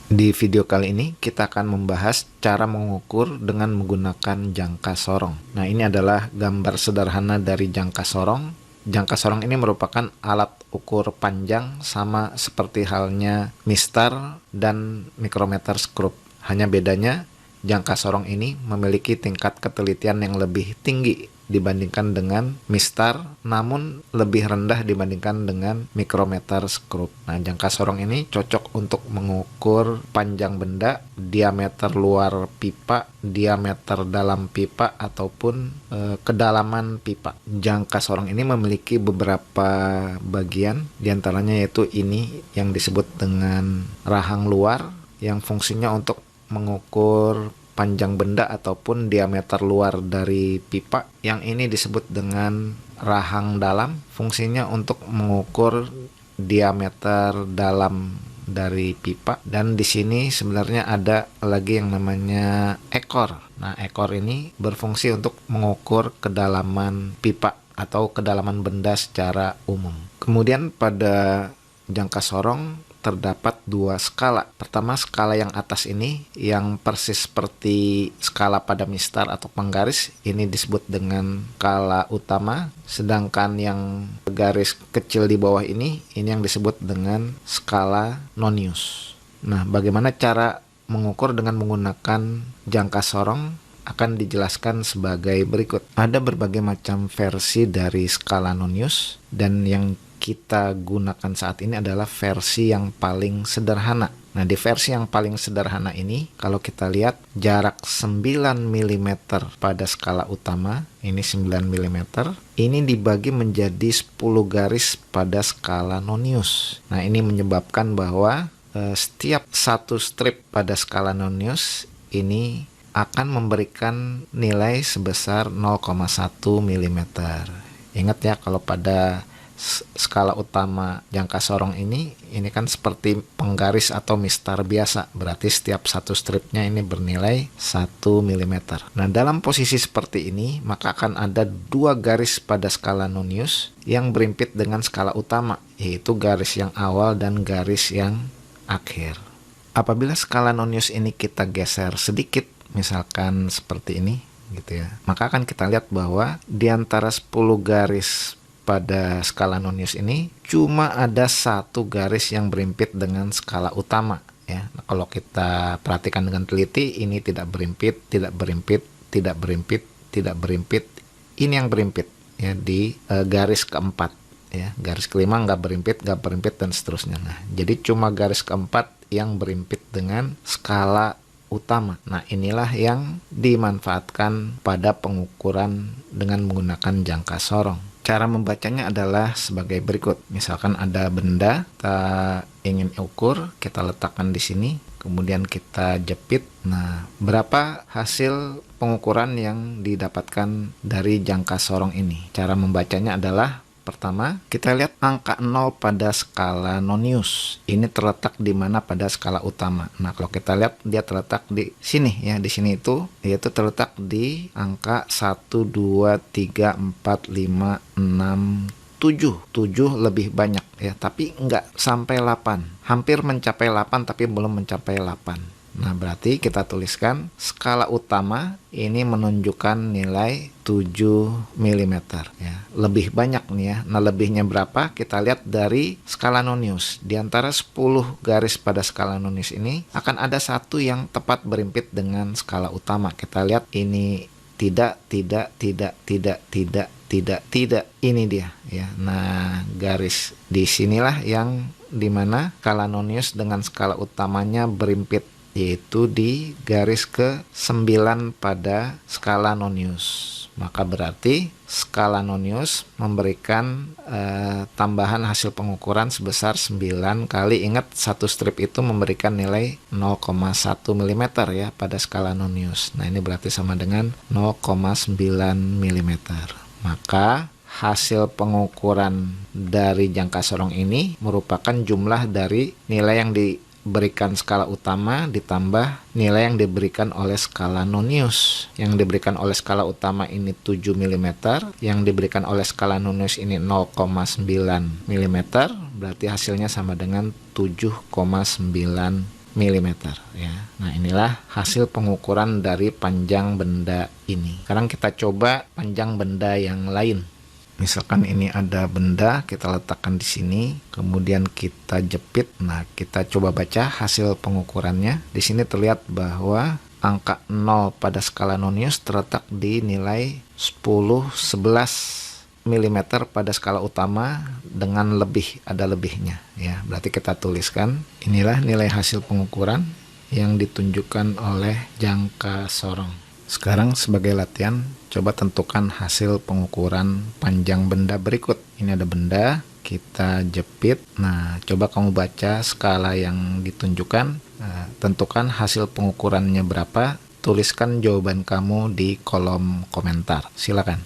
Di video kali ini kita akan membahas cara mengukur dengan menggunakan jangka sorong. Nah, ini adalah gambar sederhana dari jangka sorong. Jangka sorong ini merupakan alat ukur panjang sama seperti halnya mistar dan micrometer screw. Hanya bedanya jangka sorong ini memiliki tingkat ketelitian yang lebih tinggi dibandingkan dengan mistar, namun lebih rendah dibandingkan dengan micrometer screw. Nah, jangka sorong ini cocok untuk mengukur panjang benda, diameter luar pipa, diameter dalam pipa, ataupun kedalaman pipa. Jangka sorong ini memiliki beberapa bagian, diantaranya yaitu ini yang disebut dengan rahang luar, yang fungsinya untuk mengukur panjang benda ataupun diameter luar dari pipa. Yang ini disebut dengan rahang dalam, fungsinya untuk mengukur diameter dalam dari pipa. Dan di sini sebenarnya ada lagi yang namanya ekor. Nah, ekor ini berfungsi untuk mengukur kedalaman pipa atau kedalaman benda secara umum. Kemudian pada jangka sorong terdapat dua skala. Pertama, skala yang atas ini yang persis seperti skala pada mistar atau penggaris, ini disebut dengan skala utama. Sedangkan yang garis kecil di bawah ini yang disebut dengan skala nonius. Nah, bagaimana cara mengukur dengan menggunakan jangka sorong akan dijelaskan sebagai berikut. Ada berbagai macam versi dari skala nonius, dan yang kita gunakan saat ini adalah versi yang paling sederhana. Nah, di versi yang paling sederhana ini, kalau kita lihat jarak 9 mm pada skala utama, ini 9 mm, ini dibagi menjadi 10 garis pada skala nonius. Nah, ini menyebabkan bahwa setiap satu strip pada skala nonius ini akan memberikan nilai sebesar 0,1 mm. Ingat ya, kalau pada skala utama jangka sorong ini kan seperti penggaris atau mistar biasa, berarti setiap satu stripnya ini bernilai 1 mm. Nah, dalam posisi seperti ini maka akan ada dua garis pada skala nonius yang berimpit dengan skala utama, yaitu garis yang awal dan garis yang akhir. Apabila skala nonius ini kita geser sedikit, misalkan seperti ini gitu ya, maka akan kita lihat bahwa di antara 10 garis pada skala nonius ini cuma ada satu garis yang berimpit dengan skala utama ya. Nah, kalau kita perhatikan dengan teliti, ini tidak berimpit, tidak berimpit, tidak berimpit, tidak berimpit. Ini yang berimpit ya di garis keempat ya. Garis kelima nggak berimpit, dan seterusnya. Nah, jadi cuma garis keempat yang berimpit dengan skala utama. Nah, inilah yang dimanfaatkan pada pengukuran dengan menggunakan jangka sorong. Cara membacanya adalah sebagai berikut. Misalkan ada benda kita ingin ukur, kita letakkan di sini, kemudian kita jepit. Nah, berapa hasil pengukuran yang didapatkan dari jangka sorong ini? Cara membacanya adalah, pertama, kita lihat angka 0 pada skala nonius. Ini terletak di mana pada skala utama. Nah, kalau kita lihat dia terletak di sini ya, di sini itu yaitu terletak di angka 1 2 3 4 5 6 7. 7 lebih banyak ya, tapi enggak sampai 8. Hampir mencapai 8 tapi belum mencapai 8. Nah, berarti kita tuliskan skala utama ini menunjukkan nilai 7 mm ya. Lebih banyak nih ya. Nah, lebihnya berapa? Kita lihat dari skala nonius. Di antara 10 garis pada skala nonius ini akan ada satu yang tepat berimpit dengan skala utama. Kita lihat ini tidak. Ini dia ya. Nah, garis di sinilah yang dimana skala nonius dengan skala utamanya berimpit, yaitu di garis ke-9 pada skala nonius. Maka berarti skala nonius memberikan tambahan hasil pengukuran sebesar 9 kali, ingat satu strip itu memberikan nilai 0,1 mm ya pada skala nonius. Nah, ini berarti sama dengan 0,9 mm. Maka hasil pengukuran dari jangka sorong ini merupakan jumlah dari nilai yang diberikan skala utama ditambah nilai yang diberikan oleh skala nonius. Yang diberikan oleh skala utama ini 7 mm, yang diberikan oleh skala nonius ini 0,9 mm, berarti hasilnya sama dengan 7,9 mm. mm ya. Nah, inilah hasil pengukuran dari panjang benda ini. Sekarang kita coba panjang benda yang lain. Misalkan ini ada benda, kita letakkan di sini, kemudian kita jepit. Nah, kita coba baca hasil pengukurannya. Di sini terlihat bahwa angka 0 pada skala Nonius terletak di nilai 10-11 mm pada skala utama dengan lebih, ada lebihnya ya. Berarti kita tuliskan, inilah nilai hasil pengukuran yang ditunjukkan oleh jangka sorong. Sekarang sebagai latihan, coba tentukan hasil pengukuran panjang benda berikut. Ini ada benda, kita jepit. Nah, coba kamu baca skala yang ditunjukkan. Nah, tentukan hasil pengukurannya berapa. Tuliskan jawaban kamu di kolom komentar. Silakan.